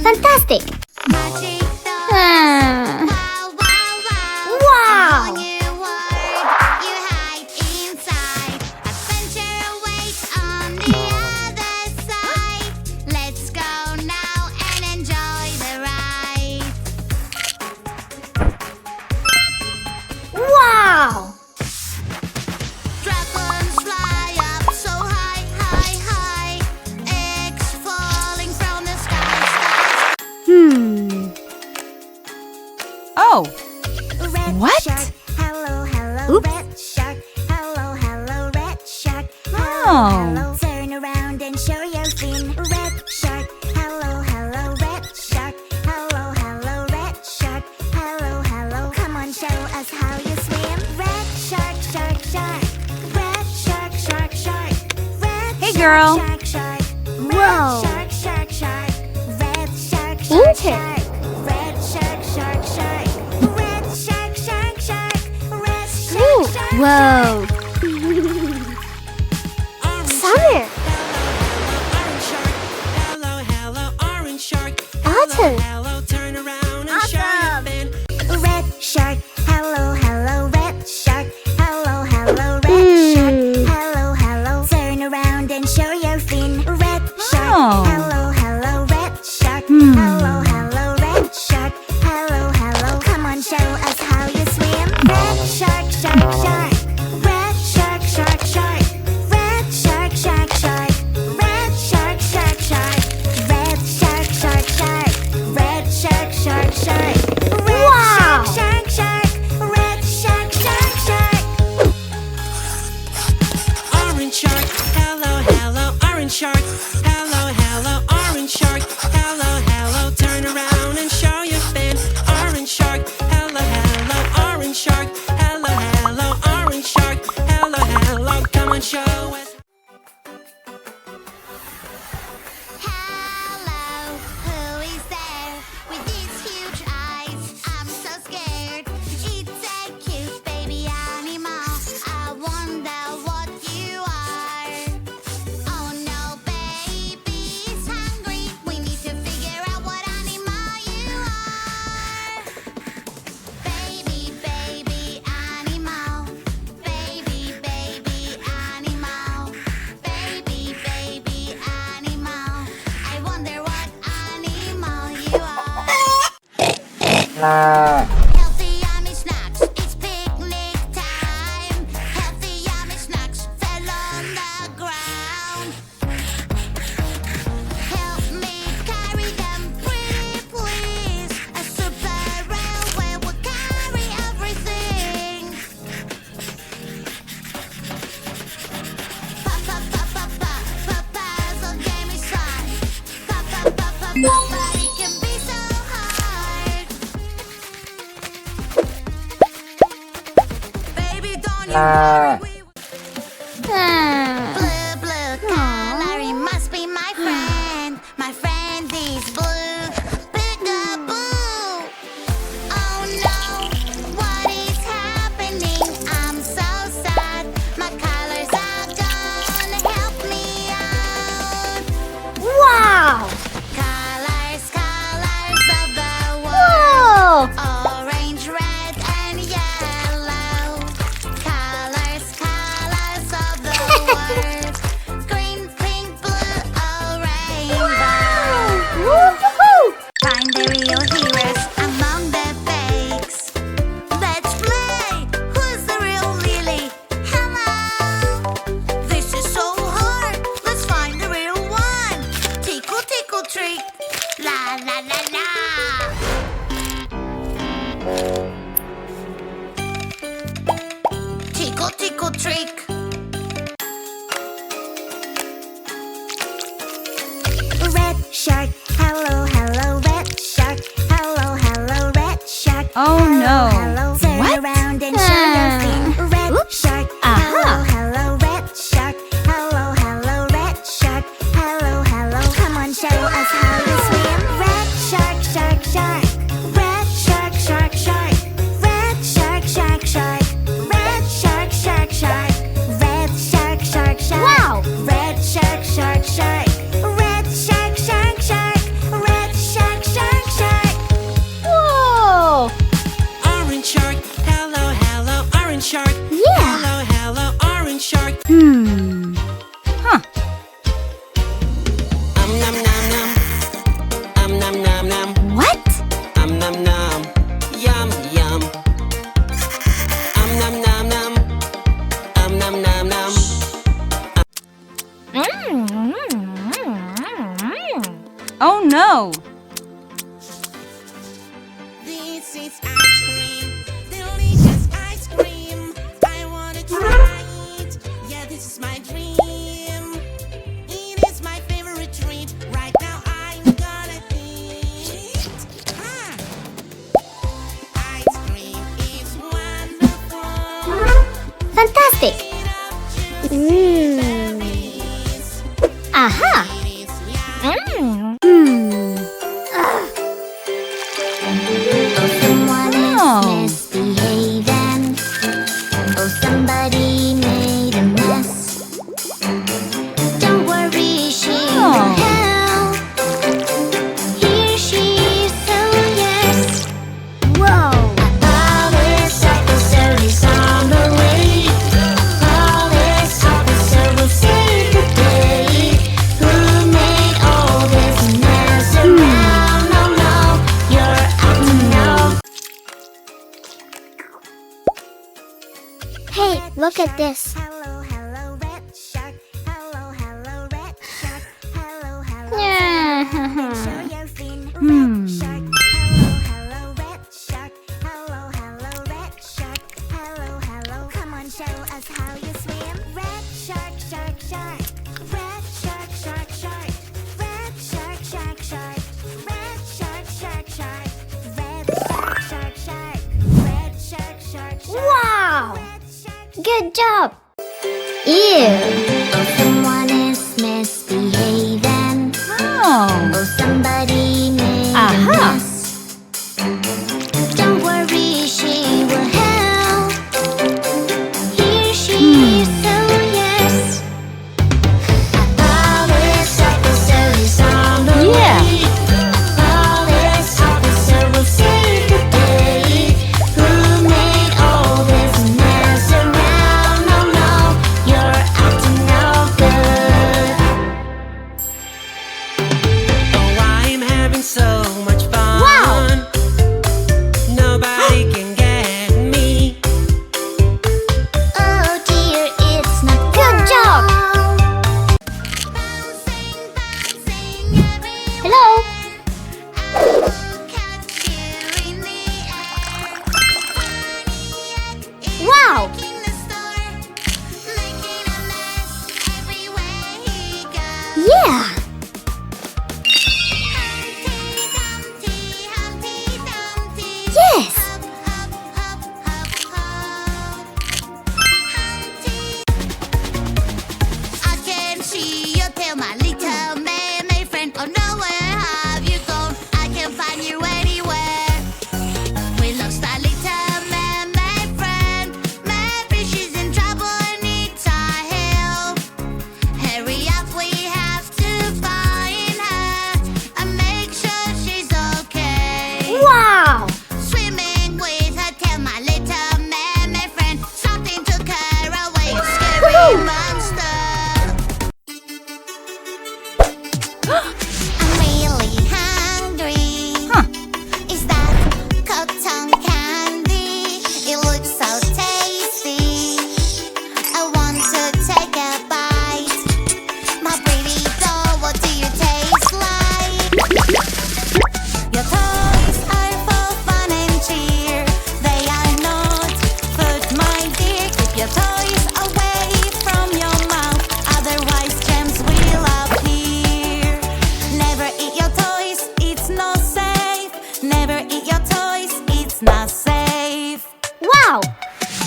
Fantastic! Wow! Wow! Dragons fly up so high, high, high. Eggs falling from the sky. Oh, Red What? shark, hello, hello. Oops. Red shark, hello, hello. Red shark, hello, Oh. hello. Turn around and show your fin. Red shark, hello, hello. Red shark, hello, hello. Red shark, hello, hello. Come on, show us how you swim. Red shark, shark, shark. Red shark, shark, shark. Red Hey, shark, girl. Shark, shark. Whoa. Red shark, shark, shark. Red shark, shark, Into. shark. Red shark, shark, shark. Red shark, shark, shark. Red shark, Ooh. shark, Whoa! Summer! Autumn! Awesome! Red shark, hello, hello. Red shark, hello, hello. Red shark, hello, hello. Turn around and show your fin. Red shark, Oh. hello, hello. Red shark, hello, hello. Red shark, hello, hello. Come on, show us how you swim. Red shark, shark, shark. Red shark, shark, shark. Red shark, shark, shark. Red shark, shark, shark. Red shark, shark, shark. Red shark, shark, shark. Red Wow. shark, shark, shark. Red shark, shark, shark. Orange shark, hello, hello, orange shark, hello, hello, orange shark, hello, hello, turn around and show your fin. Orange shark, hello, hello, orange shark, hello, hello, orange shark, hello, hello, come on, show us. Hello, who is there with these huge eyes? I'm so scared. It's a cute baby animal. I wonder what you are. Oh no, baby's hungry. We need to figure out what animal you are. Baby, baby animal. Baby, baby animal. Baby, baby animal. I wonder what animal you are. Healthy yummy snacks, it's picnic time. Healthy yummy snacks fell on the ground. Help me carry them, pretty please. A super railway will carry everything. Puzzle game is fun. But it can be so hard. Baby, don't you worry. Blue, blue canary must be my friend. My friend is blue. Peekaboo. Oh no, what is happening? I'm so sad. My colors are gone. Help me out. Wow! Colors, colors of the world. Whoa! Orange, red, and yellow. Colors, colors of the world. Green, pink, blue, or rainbow. Woo-hoo-hoo! Find the real heroes among the fakes. Let's play! Who's the real Lily? Hello! This is so hard. Let's find the real one. Tickle, tickle, trick. La, la, la, la. Tickle, tickle, trick. Red shark, hello, hello. Red shark, hello, hello. Red shark, Oh, hello, no. hello. Turn What? around and show your fin. Red Oops. shark, Aha. hello, hello. Red shark, hello, hello. Red shark, hello, hello. Come on, show us how you swim. Red shark, shark, shark. Red shark, shark, shark. Red shark, shark, shark. Red shark, shark, shark. Red shark, shark, shark. Wow. Red shark, shark, shark. Red shark, shark, shark. Red shark, Wow! This is ice cream, delicious ice cream. I wanna try it. Yeah, this is my dream. It is my favorite treat. Right now I'm gonna eat. Ah! Ice cream is wonderful. Fantastic! Mmm. Aha! It is yummy. Mmm. Someone Oh. is misbehaving. Oh, somebody made a mess. Don't worry, she will help. Here she is, oh yes. Whoa! Police officer is on the way. Police officer will save the day. Who made all this mess around? Oh no, you're up to no. Hey, look at this. Hello, hello, red shark. Hello, hello, red shark. Hello, hello. Yeah. Show your fin, Hmm. red shark. Hello, hello, red shark. Hello, hello, red shark. Hello, hello. Come on, show us how you swim. Red shark, shark, shark. Red shark, shark, shark. Red shark, shark, shark. Red shark, shark, shark. Red shark, shark, shark. Red shark, shark, shark. Wow! Red shark, Good job! Ew! oh, someone is misbehaving. Oh! Oh, somebody made a Aha. mess. Don't worry, she will help. Here she is, oh yes. Police officer is on the Yeah. way. Police officer will save the day. Who made all this mess around? Oh no, you're up to no good. Oh, I'm having so much fun. Wow. Nobody can get me. Oh dear, it's not Good job. Bouncing, bouncing everywhere. Hello? Catch you in the air. Pontiac is Wow. making the store, making a mess everywhere he goes. Yeah! Humpty Dumpty, Humpty Dumpty. Yes! Hop, hop, hop, hop, hop. Humpty. I can see your tail, my little mermaid friend. Oh no, where have you gone? I can't find you anywhere. We lost our little mermaid friend. Maybe she's in trouble and needs our help. Hurry up, we have to find her and make sure she's okay. Wow! Swimming with her tail, my little mermaid friend. Something took her away, scary Woohoo! monster. I'm really hungry. Huh. Is that cotton candy? It looks so tasty. I want to take a bite. My pretty doll, what do you taste like? Your toys are for fun and cheer. They are not food, my dear. Keep your toys away from your mouth, otherwise germs will appear. Never eat your toys, it's not safe. Never eat your toys, it's not safe. Wow!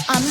I'm